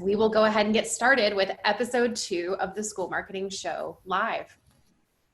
we will go ahead and get started with episode 2 of the School Marketing Show live.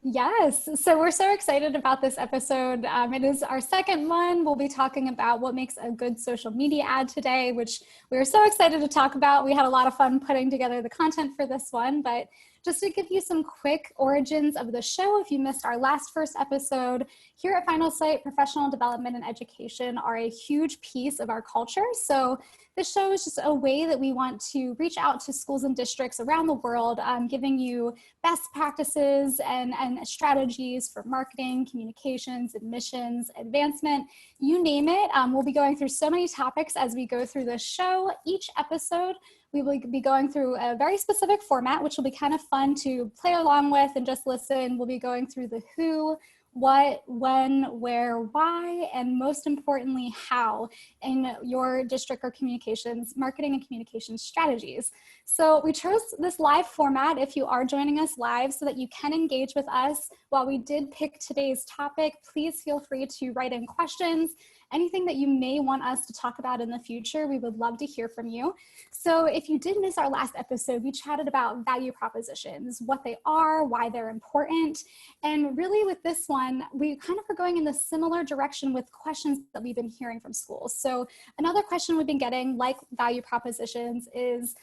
Yes, so we're so excited about this episode. It is our second one. We'll be talking about what makes a good social media ad today, which we are so excited to talk about. We had a lot of fun putting together the content for this one, but just to give you some quick origins of the show, if you missed our first episode, here at Finalsite, professional development and education are a huge piece of our culture. So this show is just a way that we want to reach out to schools and districts around the world, giving you best practices and strategies for marketing, communications, admissions, advancement, you name it. We'll be going through so many topics as we go through this show. Each episode, we will be going through a very specific format, which will be kind of fun to play along with and just listen. We'll be going through the who, what, when, where, why, and most importantly, how in your district or communications, marketing and communications strategies. So we chose this live format if you are joining us live so that you can engage with us. While we did pick today's topic, please feel free to write in questions. Anything that you may want us to talk about in the future, we would love to hear from you. So if you did miss our last episode, we chatted about value propositions, what they are, why they're important. And really with this one, we kind of are going in the similar direction with questions that we've been hearing from schools. So another question we've been getting, like value propositions, is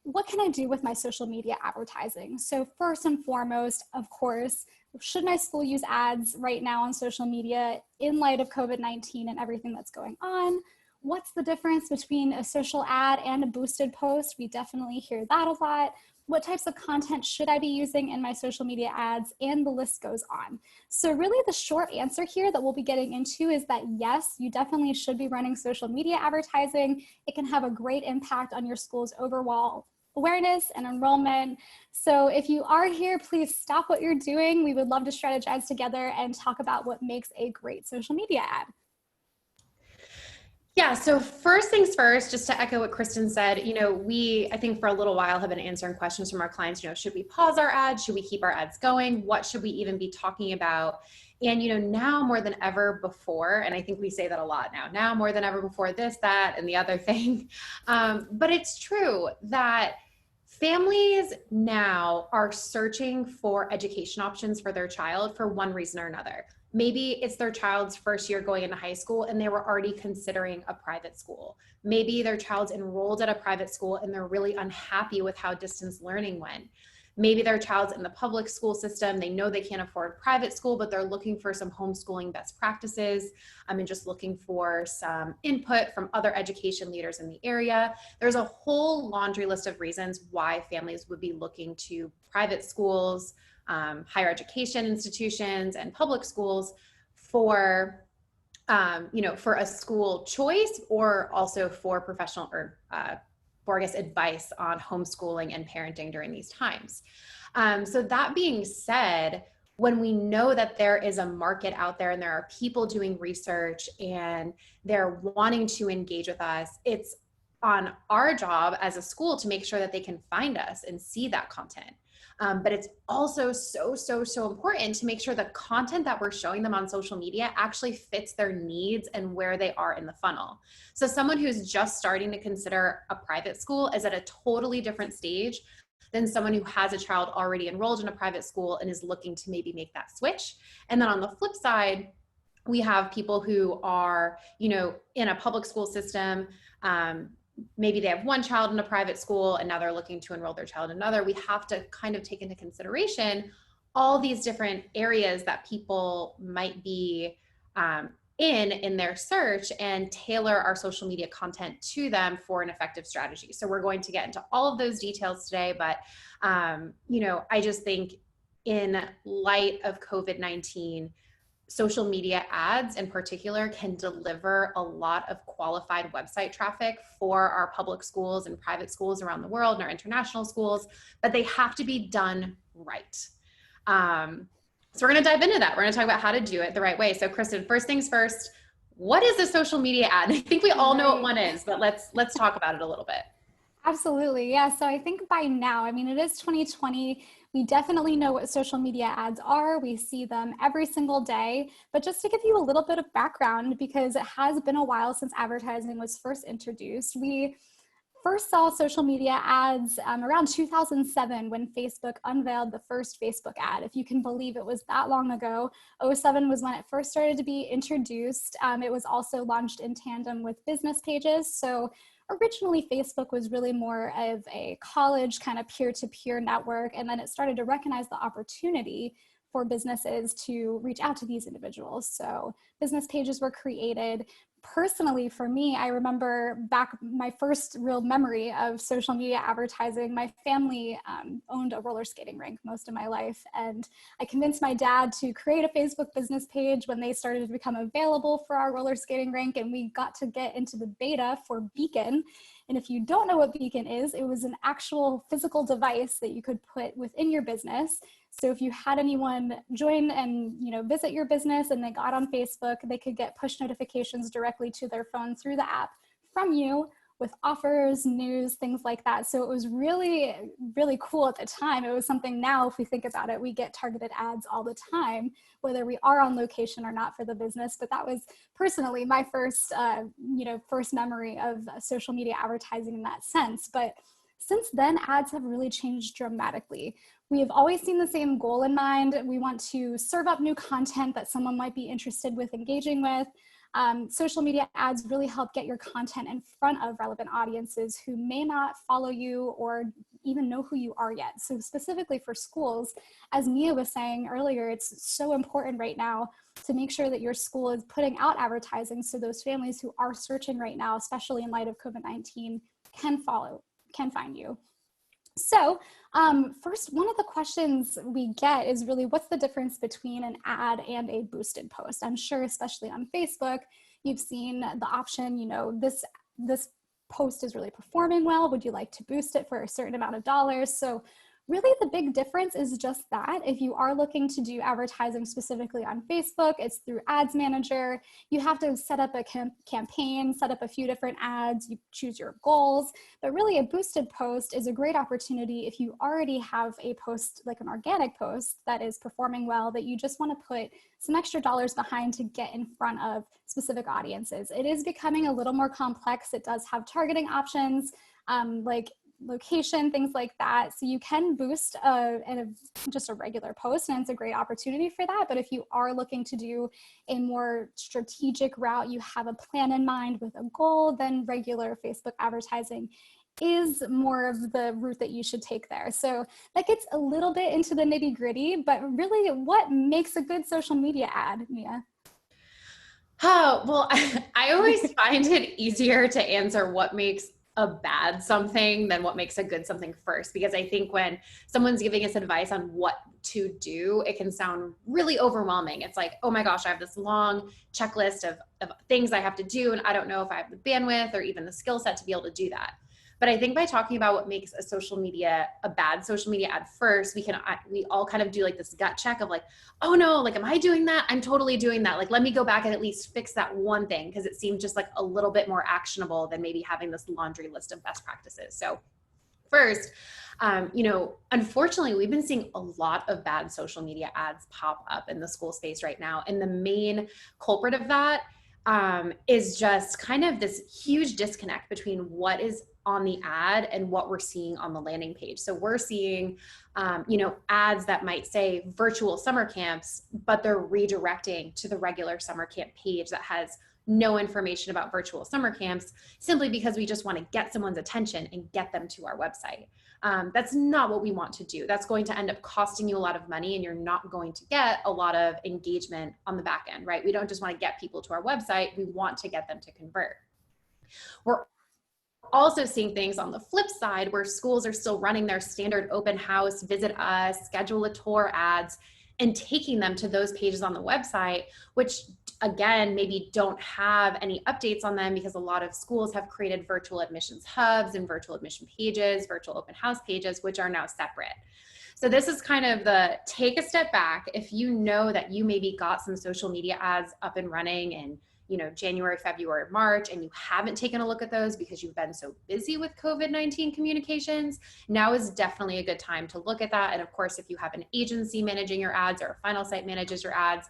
what can I do with my social media advertising? So first and foremost, of course, should my school use ads right now on social media in light of COVID-19 and everything that's going on? What's the difference between a social ad and a boosted post? We definitely hear that a lot. What types of content should I be using in my social media ads? And the list goes on. So really the short answer here that we'll be getting into is that yes, you definitely should be running social media advertising. It can have a great impact on your school's overall awareness and enrollment. So if you are here, please stop what you're doing. We would love to strategize together and talk about what makes a great social media ad. Yeah, so first things first, just to echo what Kristen said, I think for a little while have been answering questions from our clients, should we pause our ads? Should we keep our ads going? What should we even be talking about? And, now more than ever before, and I think we say that a lot now more than ever before, this, that, and the other thing. But it's true that families now are searching for education options for their child for one reason or another. Maybe it's their child's first year going into high school and they were already considering a private school. Maybe their child's enrolled at a private school and they're really unhappy with how distance learning went. Maybe their child's in the public school system. They know they can't afford private school, but they're looking for some homeschooling best practices and just looking for some input from other education leaders in the area. There's a whole laundry list of reasons why families would be looking to private schools, higher education institutions, and public schools for for a school choice, or also for professional or advice on homeschooling and parenting during these times. So that being said, when we know that there is a market out there and there are people doing research and they're wanting to engage with us, it's on our job as a school to make sure that they can find us and see that content. But it's also so important to make sure the content that we're showing them on social media actually fits their needs and where they are in the funnel. So someone who's just starting to consider a private school is at a totally different stage than someone who has a child already enrolled in a private school and is looking to maybe make that switch. And then on the flip side, we have people who are, in a public school system, maybe they have one child in a private school and now they're looking to enroll their child in another. We have to kind of take into consideration all these different areas that people might be in their search and tailor our social media content to them for an effective strategy. So we're going to get into all of those details today, but I just think in light of COVID-19, social media ads in particular can deliver a lot of qualified website traffic for our public schools and private schools around the world and our international schools, but they have to be done right. So we're going to dive into that. We're going to talk about how to do it the right way. So Kristen, first things first, what is a social media ad? I think we all know what one is, but let's talk about it a little bit. Absolutely. Yeah. So I think by now, it is 2020. We definitely know what social media ads are. We see them every single day. But just to give you a little bit of background, because it has been a while since advertising was first introduced, we first saw social media ads around 2007 when Facebook unveiled the first Facebook ad. If you can believe it was that long ago. '07 was when it first started to be introduced. It was also launched in tandem with business pages. So originally Facebook was really more of a college kind of peer-to-peer network, and then it started to recognize the opportunity for businesses to reach out to these individuals. So business pages were created. Personally, for me, I remember back my first real memory of social media advertising. My family owned a roller skating rink most of my life, and I convinced my dad to create a Facebook business page when they started to become available for our roller skating rink, and we got to get into the beta for Beacon. And if you don't know what Beacon is, it was an actual physical device that you could put within your business. So if you had anyone join and visit your business and they got on Facebook, they could get push notifications directly to their phone through the app from you with offers, news, things like that. So it was really, really cool at the time. It was something now, if we think about it, we get targeted ads all the time, whether we are on location or not for the business. But that was personally my first, first memory of social media advertising in that sense. But since then, ads have really changed dramatically. We have always seen the same goal in mind. We want to serve up new content that someone might be interested with engaging with. Social media ads really help get your content in front of relevant audiences who may not follow you or even know who you are yet. So specifically for schools, as Mia was saying earlier, it's so important right now to make sure that your school is putting out advertising so those families who are searching right now, especially in light of COVID-19, can find you. So first, one of the questions we get is really, what's the difference between an ad and a boosted post? I'm sure, especially on Facebook, you've seen the option, this post is really performing well. Would you like to boost it for a certain amount of dollars? So really the big difference is just that. If you are looking to do advertising specifically on Facebook, it's through Ads Manager. You have to set up a campaign, set up a few different ads, you choose your goals. But really a boosted post is a great opportunity if you already have a post, like an organic post that is performing well, that you just want to put some extra dollars behind to get in front of specific audiences. It is becoming a little more complex. It does have targeting options, like location, things like that. So you can boost just a regular post, and it's a great opportunity for that. But if you are looking to do a more strategic route, you have a plan in mind with a goal, then regular Facebook advertising is more of the route that you should take there. So that gets a little bit into the nitty gritty, but really what makes a good social media ad, Mia? Oh, well, I always find it easier to answer what makes a bad something than what makes a good something first, because I think when someone's giving us advice on what to do, it can sound really overwhelming. It's like, oh my gosh, I have this long checklist of things I have to do, and I don't know if I have the bandwidth or even the skill set to be able to do that. But I think by talking about what makes a bad social media ad first, we all kind of do like this gut check of like, oh no, like, am I doing that? I'm totally doing that. Like, let me go back and at least fix that one thing, because it seems just like a little bit more actionable than maybe having this laundry list of best practices. So first, unfortunately, we've been seeing a lot of bad social media ads pop up in the school space right now. And the main culprit of that is just kind of this huge disconnect between what is on the ad and what we're seeing on the landing page. So we're seeing, ads that might say virtual summer camps, but they're redirecting to the regular summer camp page that has no information about virtual summer camps, simply because we just want to get someone's attention and get them to our website. That's not what we want to do. That's going to end up costing you a lot of money, and you're not going to get a lot of engagement on the back end, right? We don't just want to get people to our website. We want to get them to convert. We're also seeing things on the flip side where schools are still running their standard open house, visit us, schedule a tour ads, and taking them to those pages on the website, which again, maybe don't have any updates on them, because a lot of schools have created virtual admissions hubs and virtual admission pages, virtual open house pages, which are now separate. So this is kind of the take a step back. If you know that you maybe got some social media ads up and running and January, February, March, and you haven't taken a look at those because you've been so busy with COVID-19 communications, now is definitely a good time to look at that. And of course, if you have an agency managing your ads or a Finalsite manages your ads,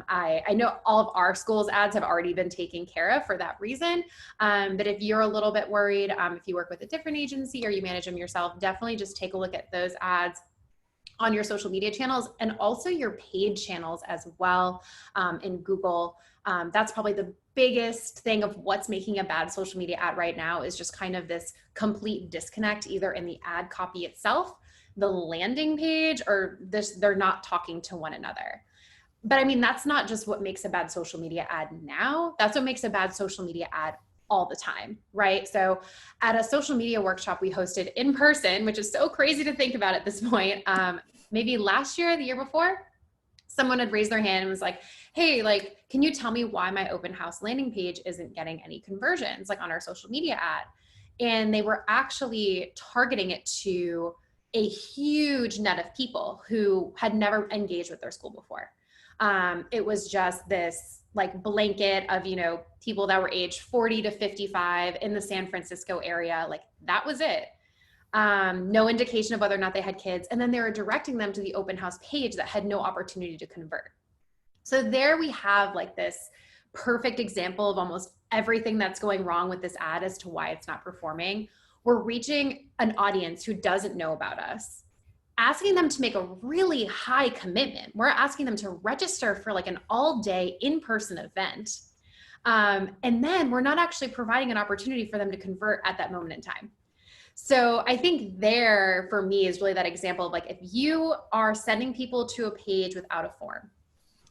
I know all of our school's ads have already been taken care of for that reason. But if you're a little bit worried, if you work with a different agency or you manage them yourself, definitely just take a look at those ads on your social media channels and also your paid channels as well in Google. That's probably the biggest thing of what's making a bad social media ad right now is just kind of this complete disconnect, either in the ad copy itself, the landing page, or they're not talking to one another. But I mean, that's not just what makes a bad social media ad now. That's what makes a bad social media ad all the time, right? So at a social media workshop we hosted in person, which is so crazy to think about at this point, maybe last year, the year before, someone had raised their hand and was like, hey, like, can you tell me why my open house landing page isn't getting any conversions, like on our social media ad? And they were actually targeting it to a huge net of people who had never engaged with their school before. It was just this like blanket of, people that were aged 40 to 55 in the San Francisco area. Like that was it. No indication of whether or not they had kids. And then they were directing them to the open house page that had no opportunity to convert. So there we have like this perfect example of almost everything that's going wrong with this ad as to why it's not performing. We're reaching an audience who doesn't know about us, asking them to make a really high commitment. We're asking them to register for like an all-day in-person event. And then we're not actually providing an opportunity for them to convert at that moment in time. So I think there for me is really that example of like, if you are sending people to a page without a form,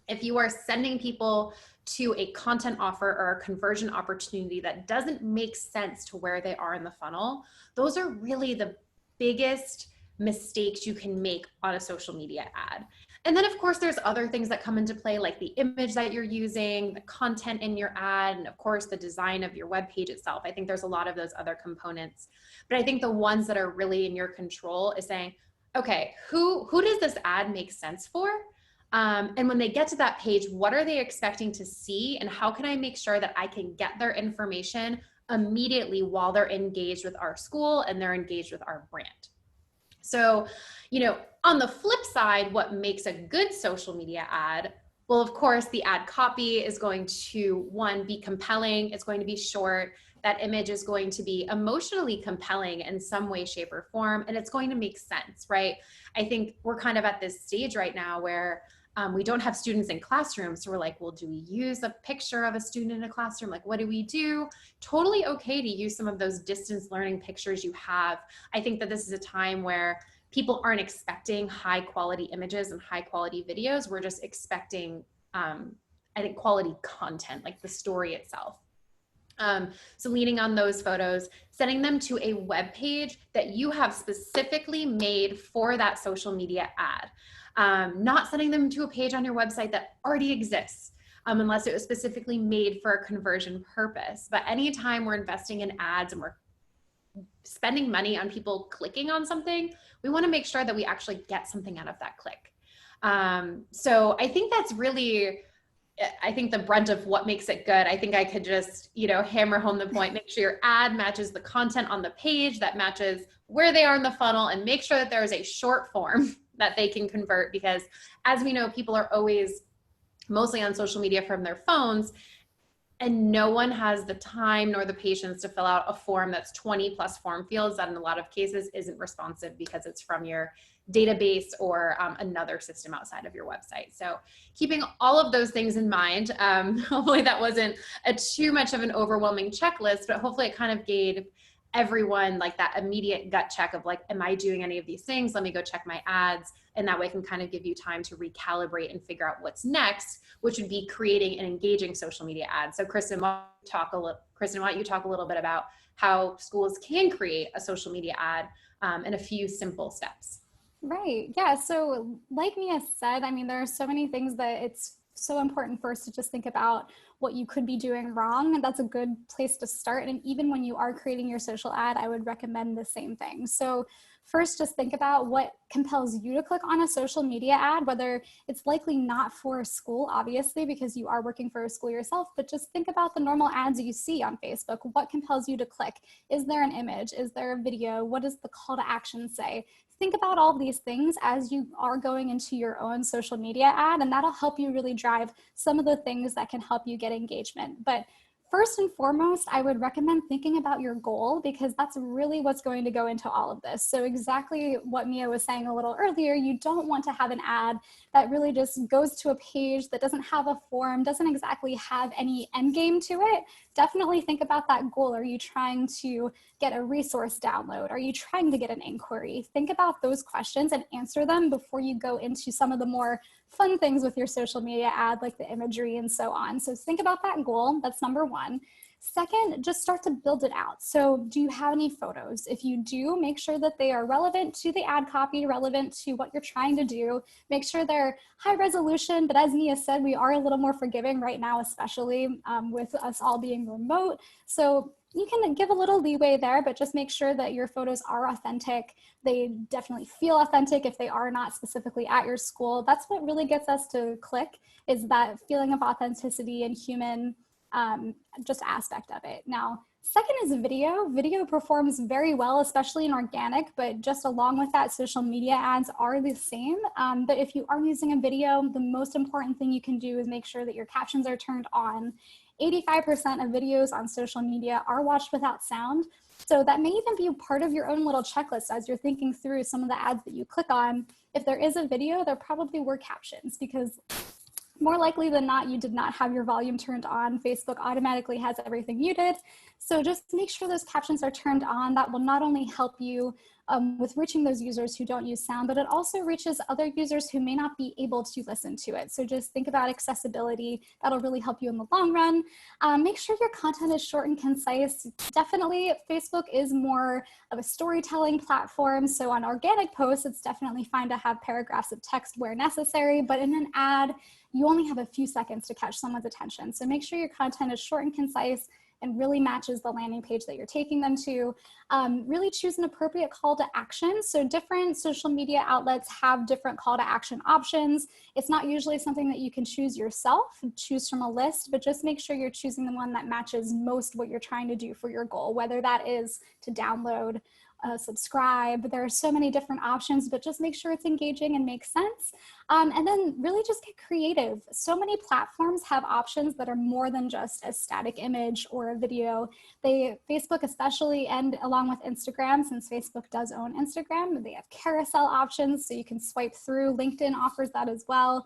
if you are sending people to a content offer or a conversion opportunity that doesn't make sense to where they are in the funnel, those are really the biggest mistakes you can make on a social media ad. And then of course there's other things that come into play, like the image that you're using, the content in your ad, and of course the design of your web page itself. I think there's a lot of those other components, but I think the ones that are really in your control is saying, okay, who does this ad make sense for? And when they get to that page, what are they expecting to see? And how can I make sure that I can get their information immediately while they're engaged with our school and they're engaged with our brand? So, on the flip side, what makes a good social media ad? Well, of course, the ad copy is going to, one, be compelling. It's going to be short. That image is going to be emotionally compelling in some way, shape, or form, and it's going to make sense, right? I think we're kind of at this stage right now where we don't have students in classrooms. So we're like, well, do we use a picture of a student in a classroom? Like, what do we do? Totally okay to use some of those distance learning pictures you have. I think that this is a time where people aren't expecting high quality images and high quality videos. We're just expecting, I think, quality content, like the story itself. So leaning on those photos, sending them to a web page that you have specifically made for that social media ad. Not sending them to a page on your website that already exists, unless it was specifically made for a conversion purpose. But anytime we're investing in ads and we're spending money on people clicking on something, we want to make sure that we actually get something out of that click. So I think that's really, I think the brunt of what makes it good. I think I could just, hammer home the point, make sure your ad matches the content on the page, that matches where they are in the funnel, and make sure that there is a short form that they can convert, because as we know, people are always mostly on social media from their phones, and no one has the time nor the patience to fill out a form that's 20 plus form fields that in a lot of cases isn't responsive because it's from your database or another system outside of your website. So keeping all of those things in mind, hopefully that wasn't too much of an overwhelming checklist, but hopefully it kind of gave everyone like that immediate gut check of like, am I doing any of these things? Let me go check my ads. And that way it can kind of give you time to recalibrate and figure out what's next, which would be creating an engaging social media ad. So Kristen, why don't you talk a little bit about how schools can create a social media ad in a few simple steps? Right. Yeah. So like Mia said, I mean, there are so many things that it's so important for us to just think about what you could be doing wrong. And that's a good place to start. And even when you are creating your social ad, I would recommend the same thing. So first, just think about what compels you to click on a social media ad, whether it's likely not for a school, obviously, because you are working for a school yourself, but just think about the normal ads you see on Facebook. What compels you to click? Is there an image? Is there a video? What does the call to action say? Think about all these things as you are going into your own social media ad, and that'll help you really drive some of the things that can help you get engagement. But first and foremost, I would recommend thinking about your goal, because that's really what's going to go into all of this. So exactly what Mia was saying a little earlier, you don't want to have an ad that really just goes to a page that doesn't have a form, doesn't exactly have any end game to it. Definitely think about that goal. Are you trying to get a resource download? Are you trying to get an inquiry? Think about those questions and answer them before you go into some of the more fun things with your social media ad, like the imagery and so on. So think about that goal. That's number one. Second, just start to build it out. So do you have any photos? If you do, make sure that they are relevant to the ad copy, relevant to what you're trying to do. Make sure they're high resolution, but as Mia said, we are a little more forgiving right now, especially with us all being remote. So you can give a little leeway there, but just make sure that your photos are authentic. They definitely feel authentic if they are not specifically at your school. That's what really gets us to click, is that feeling of authenticity and human just aspect of it. Now, second is video. Video performs very well, especially in organic, but just along with that, social media ads are the same. But if you are using a video, the most important thing you can do is make sure that your captions are turned on. 85% of videos on social media are watched without sound. So that may even be part of your own little checklist as you're thinking through some of the ads that you click on. If there is a video, there probably were captions, because more likely than not, you did not have your volume turned on. Facebook automatically has everything muted. So just make sure those captions are turned on. That will not only help you with reaching those users who don't use sound, but it also reaches other users who may not be able to listen to it. So just think about accessibility. That'll really help you in the long run. Make sure your content is short and concise. Definitely, Facebook is more of a storytelling platform. So on organic posts, it's definitely fine to have paragraphs of text where necessary, but in an ad, you only have a few seconds to catch someone's attention. So make sure your content is short and concise and really matches the landing page that you're taking them to. Really choose an appropriate call to action. So different social media outlets have different call to action options. It's not usually something that you can choose yourself, choose from a list, but just make sure you're choosing the one that matches most what you're trying to do for your goal, whether that is to download, subscribe. There are so many different options, but just make sure it's engaging and makes sense. And then really just get creative. So many platforms have options that are more than just a static image or a video. Facebook especially, and along with Instagram, since Facebook does own Instagram, they have carousel options, so you can swipe through. LinkedIn offers that as well.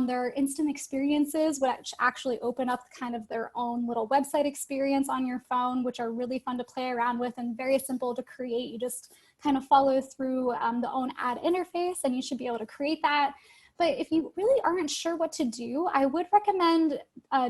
There are instant experiences, which actually open up kind of their own little website experience on your phone, which are really fun to play around with and very simple to create. You just kind of follow through the own ad interface and you should be able to create that. But if you really aren't sure what to do, I would recommend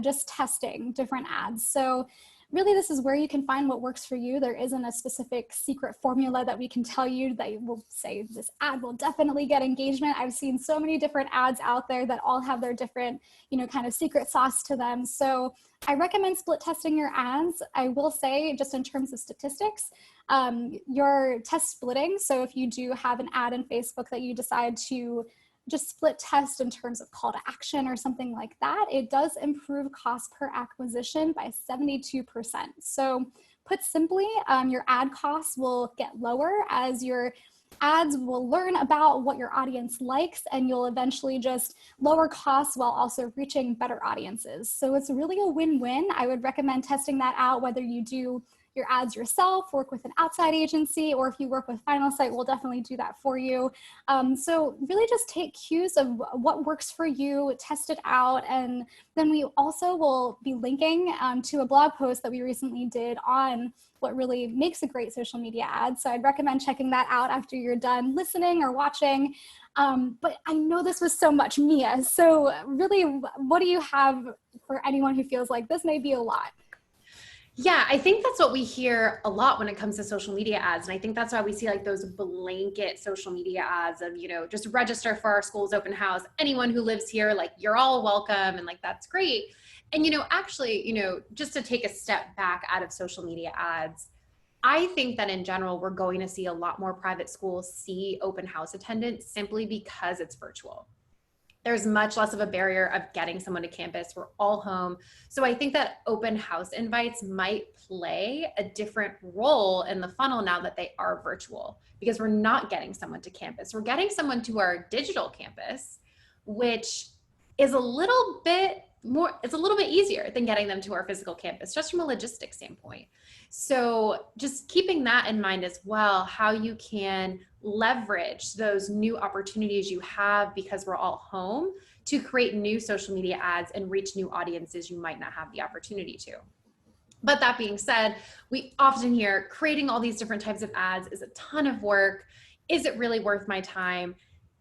just testing different ads. So really, this is where you can find what works for you. There isn't a specific secret formula that we can tell you that will say this ad will definitely get engagement. I've seen so many different ads out there that all have their different, kind of secret sauce to them. So I recommend split testing your ads. I will say, just in terms of statistics, your test splitting. So if you do have an ad in Facebook that you decide to just split test in terms of call to action or something like that, it does improve cost per acquisition by 72%. So put simply, your ad costs will get lower as your ads will learn about what your audience likes, and you'll eventually just lower costs while also reaching better audiences. So it's really a win-win. I would recommend testing that out, whether you do your ads yourself, work with an outside agency, or if you work with Finalsite, we'll definitely do that for you. So really just take cues of what works for you, test it out, and then we also will be linking to a blog post that we recently did on what really makes a great social media ad. So I'd recommend checking that out after you're done listening or watching. But I know this was so much, Mia. So really, what do you have for anyone who feels like this may be a lot? Yeah, I think that's what we hear a lot when it comes to social media ads. And I think that's why we see like those blanket social media ads of, just register for our school's open house. Anyone who lives here, like, you're all welcome. And like, that's great. And, actually, just to take a step back out of social media ads, I think that in general, we're going to see a lot more private schools see open house attendance simply because it's virtual. There's much less of a barrier of getting someone to campus. We're all home. So I think that open house invites might play a different role in the funnel now that they are virtual, because we're not getting someone to campus. We're getting someone to our digital campus, which is a little bit more, it's a little bit easier than getting them to our physical campus, just from a logistics standpoint. So just keeping that in mind as well, how you can leverage those new opportunities you have because we're all home to create new social media ads and reach new audiences you might not have the opportunity to. But that being said, we often hear creating all these different types of ads is a ton of work. Is it really worth my time?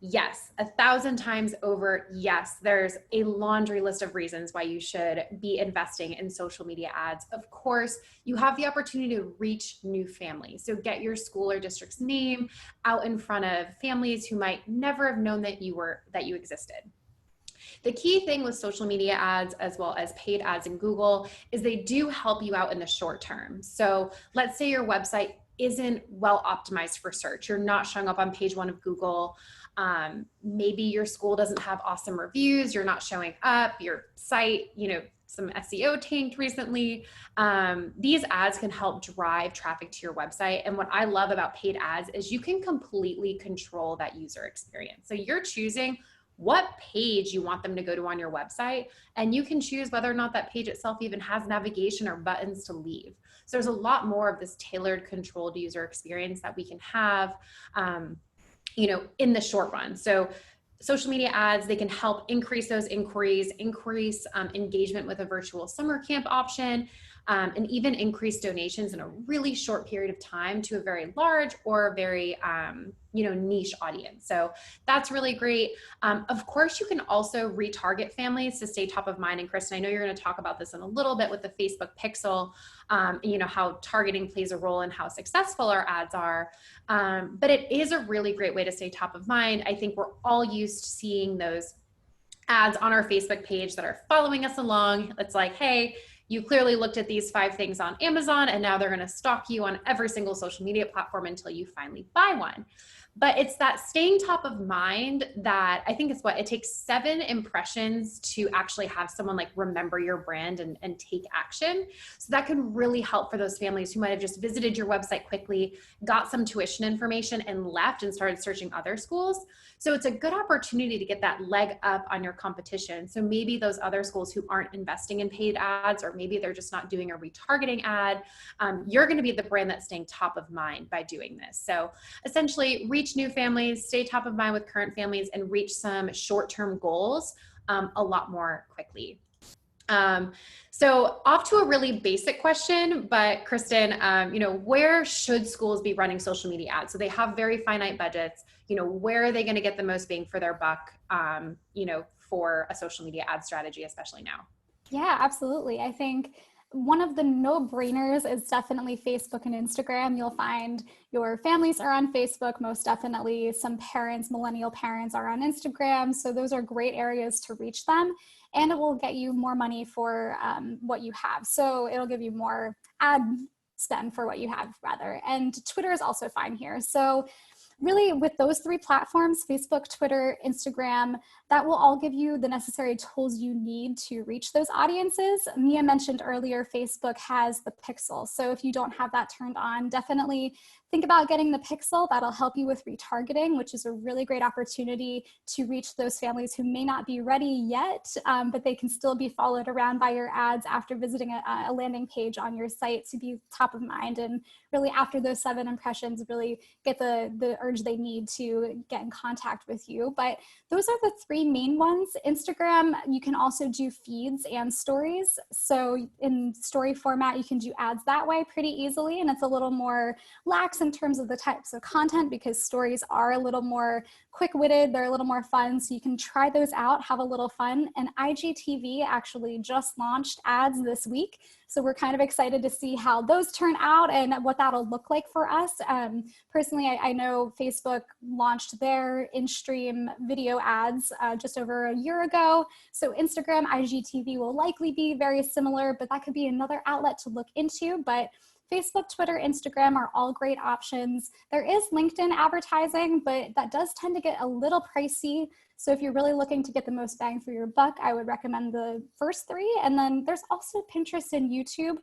Yes, 1,000 times over. Yes, there's a laundry list of reasons why you should be investing in social media ads. Of course, you have the opportunity to reach new families. So get your school or district's name out in front of families who might never have known that you existed. The key thing with social media ads as well as paid ads in Google is they do help you out in the short term. So let's say your website isn't well optimized for search. You're not showing up on page 1 of Google. Maybe your school doesn't have awesome reviews. You're not showing up. Your site, some SEO tanked recently. These ads can help drive traffic to your website. And what I love about paid ads is you can completely control that user experience. So you're choosing what page you want them to go to on your website, and you can choose whether or not that page itself even has navigation or buttons to leave. So there's a lot more of this tailored, controlled user experience that we can have, in the short run. So social media ads, they can help increase those inquiries, increase engagement with a virtual summer camp option, and even increase donations in a really short period of time to a very large or very niche audience. So that's really great. Of course, you can also retarget families to stay top of mind. And Kristen, I know you're going to talk about this in a little bit with the Facebook pixel, how targeting plays a role in how successful our ads are. But it is a really great way to stay top of mind. I think we're all used to seeing those ads on our Facebook page that are following us along. It's like, hey, you clearly looked at these 5 things on Amazon, and now they're going to stalk you on every single social media platform until you finally buy one. But it's that staying top of mind that I think it takes 7 impressions to actually have someone like remember your brand and take action. So that can really help for those families who might have just visited your website quickly, got some tuition information and left and started searching other schools. So it's a good opportunity to get that leg up on your competition. So maybe those other schools who aren't investing in paid ads, or maybe they're just not doing a retargeting ad, you're going to be the brand that's staying top of mind by doing this. So essentially reach new families, stay top of mind with current families, and reach some short-term goals a lot more quickly. So off to a really basic question, but Kristen, where should schools be running social media ads? So they have very finite budgets. Where are they going to get the most bang for their buck, for a social media ad strategy, especially now? Yeah, absolutely. I think one of the no-brainers is definitely Facebook and Instagram. You'll find your families are on Facebook, most definitely. Some parents, millennial parents, are on Instagram. So those are great areas to reach them. And it will get you more money for what you have. So it'll give you more ad spend for what you have, rather. And Twitter is also fine here. So really, with those 3 platforms, Facebook, Twitter, Instagram, that will all give you the necessary tools you need to reach those audiences. Mia mentioned earlier, Facebook has the pixel. So if you don't have that turned on, definitely think about getting the pixel. That'll help you with retargeting, which is a really great opportunity to reach those families who may not be ready yet, but they can still be followed around by your ads after visiting a landing page on your site to be top of mind. And really, after those 7 impressions, really get the urge they need to get in contact with you. But those are the 3 main ones. Instagram, you can also do feeds and stories. So in story format, you can do ads that way pretty easily, and it's a little more lax less in terms of the types of content because stories are a little more quick-witted, they're a little more fun, so you can try those out, have a little fun. And IGTV actually just launched ads this week, so we're kind of excited to see how those turn out and what that'll look like for us. Personally, I know Facebook launched their in-stream video ads just over a year ago, so Instagram, IGTV will likely be very similar, but that could be another outlet to look into. But Facebook, Twitter, Instagram are all great options. There is LinkedIn advertising, but that does tend to get a little pricey. So if you're really looking to get the most bang for your buck, I would recommend the first three. And then there's also Pinterest and YouTube.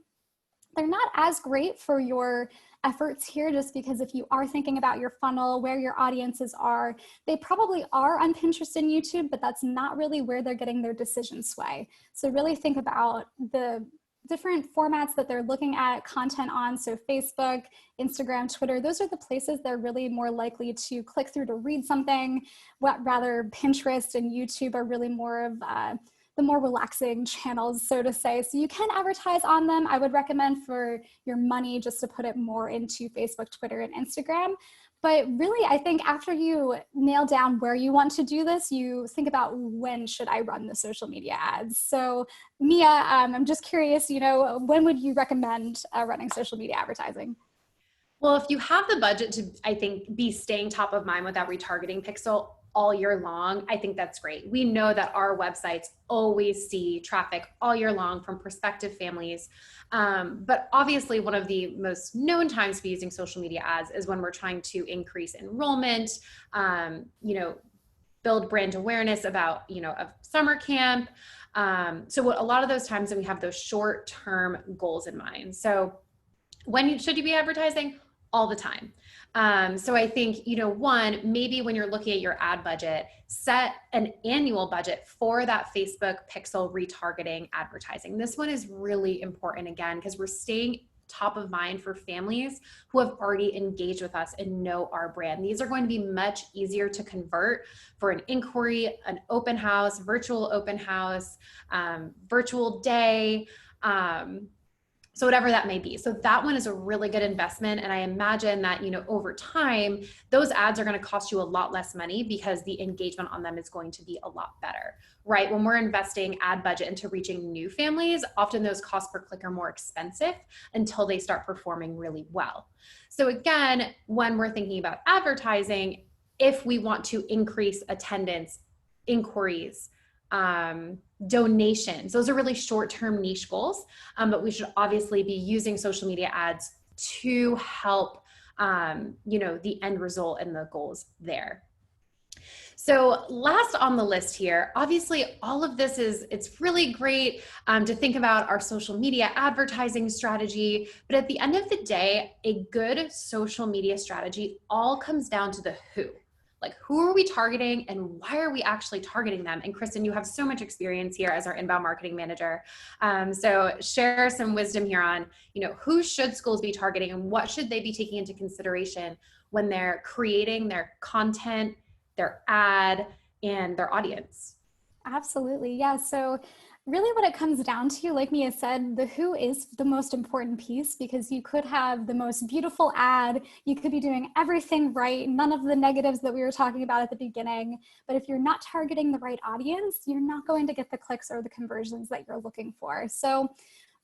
They're not as great for your efforts here, just because if you are thinking about your funnel, where your audiences are, they probably are on Pinterest and YouTube, but that's not really where they're getting their decision sway. So really think about the different formats that they're looking at content on. So Facebook, Instagram, Twitter, those are the places they're really more likely to click through to read something. Rather, Pinterest and YouTube are really more of the more relaxing channels, so to say. So you can advertise on them. I would recommend for your money just to put it more into Facebook, Twitter, and Instagram. But really, I think after you nail down where you want to do this, you think about when should I run the social media ads. So Mia, I'm just curious, when would you recommend running social media advertising? Well, if you have the budget to, I think, be staying top of mind with that retargeting pixel all year long, I think that's great. We know that our websites always see traffic all year long from prospective families. But obviously, one of the most known times to be using social media ads is when we're trying to increase enrollment, build brand awareness about, a summer camp. So a lot of those times when we have those short-term goals in mind. So when should you be advertising? All the time. So I think, one, maybe when you're looking at your ad budget, set an annual budget for that Facebook pixel retargeting advertising. This one is really important, again, because we're staying top of mind for families who have already engaged with us and know our brand. These are going to be much easier to convert for an inquiry, an open house, virtual day, so whatever that may be. So that one is a really good investment. And I imagine that, over time, those ads are going to cost you a lot less money because the engagement on them is going to be a lot better, right? When we're investing ad budget into reaching new families, often those costs per click are more expensive until they start performing really well. So again, when we're thinking about advertising, if we want to increase attendance, inquiries, donations, those are really short-term niche goals, but we should obviously be using social media ads to help the end result and the goals there. So last on the list here, obviously all of this it's really great to think about our social media advertising strategy, but at the end of the day, a good social media strategy all comes down to the who. Like, who are we targeting and why are we actually targeting them? And Kristen, you have so much experience here as our inbound marketing manager. So share some wisdom here on, who should schools be targeting and what should they be taking into consideration when they're creating their content, their ad, and their audience? Absolutely. Yeah. So really what it comes down to, like Mia said, the who is the most important piece, because you could have the most beautiful ad, you could be doing everything right, none of the negatives that we were talking about at the beginning, but if you're not targeting the right audience, you're not going to get the clicks or the conversions that you're looking for. So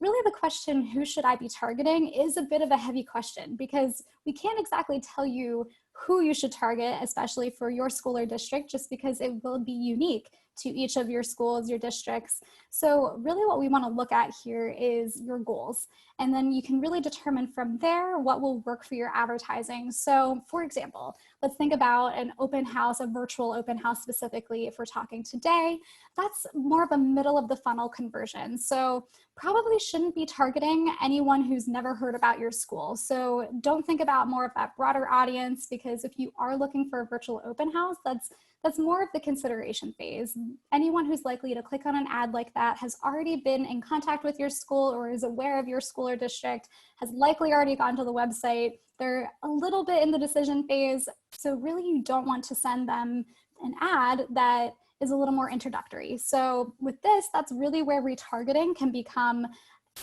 really the question, who should I be targeting, is a bit of a heavy question, because we can't exactly tell you who you should target, especially for your school or district, just because it will be unique to each of your schools, your districts. So really what we want to look at here is your goals. And then you can really determine from there what will work for your advertising. So for example, let's think about an open house, a virtual open house specifically, if we're talking today. That's more of a middle of the funnel conversion. So probably shouldn't be targeting anyone who's never heard about your school. So don't think about more of that broader audience, because if you are looking for a virtual open house, that's more of the consideration phase. Anyone who's likely to click on an ad like that has already been in contact with your school or is aware of your school or district, has likely already gone to the website. They're a little bit in the decision phase. So really you don't want to send them an ad that is a little more introductory. So with this, that's really where retargeting can become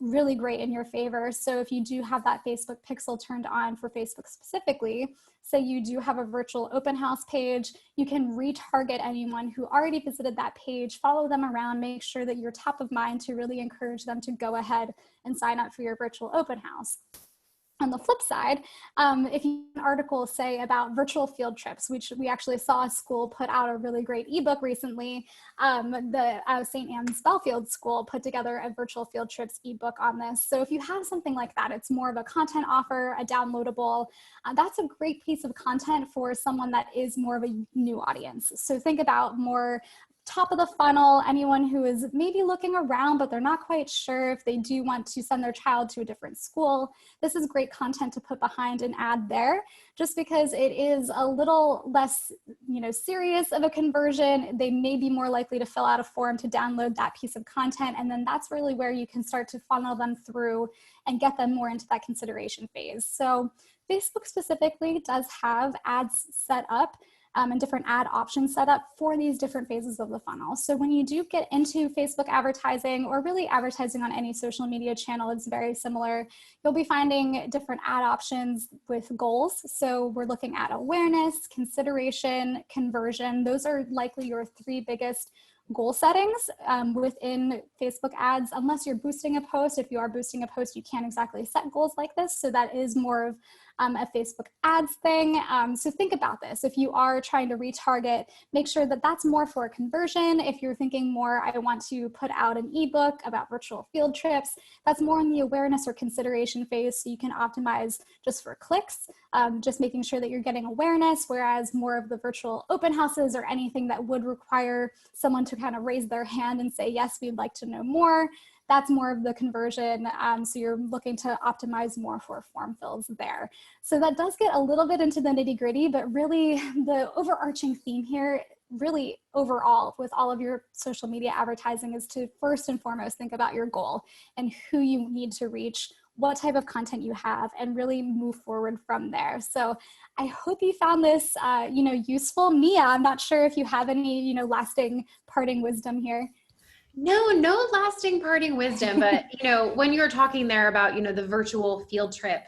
really great in your favor. So if you do have that Facebook pixel turned on for Facebook specifically, say you do have a virtual open house page, you can retarget anyone who already visited that page, follow them around, make sure that you're top of mind to really encourage them to go ahead and sign up for your virtual open house. On the flip side, if you have an article, say, about virtual field trips, which we actually saw a school put out a really great ebook recently, the St. Anne's Belfield School put together a virtual field trips ebook on this. So if you have something like that, it's more of a content offer, a downloadable, that's a great piece of content for someone that is more of a new audience. So think about more top of the funnel, anyone who is maybe looking around, but they're not quite sure if they do want to send their child to a different school. This is great content to put behind an ad there, just because it is a little less, serious of a conversion. They may be more likely to fill out a form to download that piece of content. And then that's really where you can start to funnel them through and get them more into that consideration phase. So Facebook specifically does have ads set up and different ad options set up for these different phases of the funnel. So when you do get into Facebook advertising, or really advertising on any social media channel, it's very similar. You'll be finding different ad options with goals. So we're looking at awareness, consideration, conversion. Those are likely your three biggest goal settings within Facebook ads. Unless you're boosting a post, if you are boosting a post, you can't exactly set goals like this. So that is more of a Facebook ads thing. So think about this. If you are trying to retarget, make sure that that's more for conversion. If you're thinking more, I want to put out an ebook about virtual field trips, that's more in the awareness or consideration phase. So you can optimize just for clicks, just making sure that you're getting awareness, whereas more of the virtual open houses or anything that would require someone to kind of raise their hand and say, yes, we'd like to know more, that's more of the conversion. So you're looking to optimize more for form fills there. So that does get a little bit into the nitty gritty, but really the overarching theme here, really overall with all of your social media advertising, is to first and foremost think about your goal and who you need to reach, what type of content you have, and really move forward from there. So I hope you found this, useful. Mia, I'm not sure if you have any, lasting parting wisdom here. No lasting parting wisdom, but when you were talking there about the virtual field trip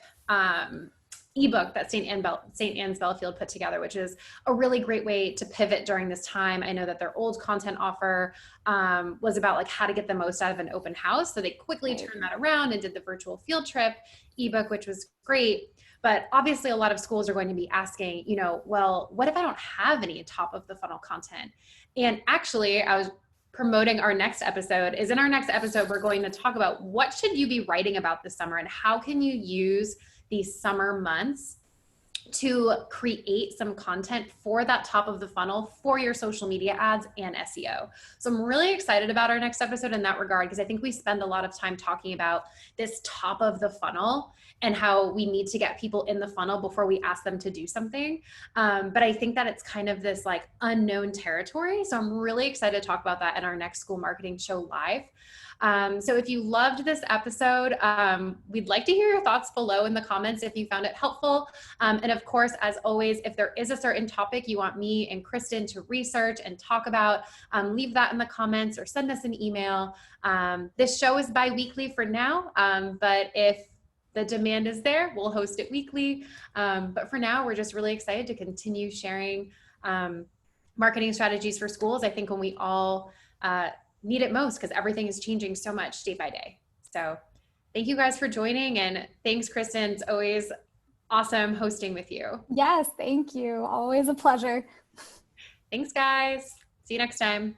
ebook that St. Anne's Belfield put together, which is a really great way to pivot during this time. I know that their old content offer was about like how to get the most out of an open house, so they quickly turned that around and did the virtual field trip ebook, which was great. But obviously a lot of schools are going to be asking, well, what if I don't have any top of the funnel content? And actually, I was promoting our next episode. In our next episode, we're going to talk about what should you be writing about this summer and how can you use these summer months to create some content for that top of the funnel for your social media ads and SEO. So I'm really excited about our next episode in that regard, because I think we spend a lot of time talking about this top of the funnel and how we need to get people in the funnel before we ask them to do something. But I think that it's kind of this like unknown territory. So I'm really excited to talk about that in our next School Marketing Show Live. So if you loved this episode, we'd like to hear your thoughts below in the comments if you found it helpful. And of course, as always, if there is a certain topic you want me and Kristen to research and talk about, leave that in the comments or send us an email. This show is bi-weekly for now, but if the demand is there, we'll host it weekly. But for now, we're just really excited to continue sharing marketing strategies for schools. I think when we all need it most, because everything is changing so much day by day. So thank you guys for joining, and thanks, Kristen. It's always awesome hosting with you. Yes, thank you. Always a pleasure. Thanks, guys. See you next time.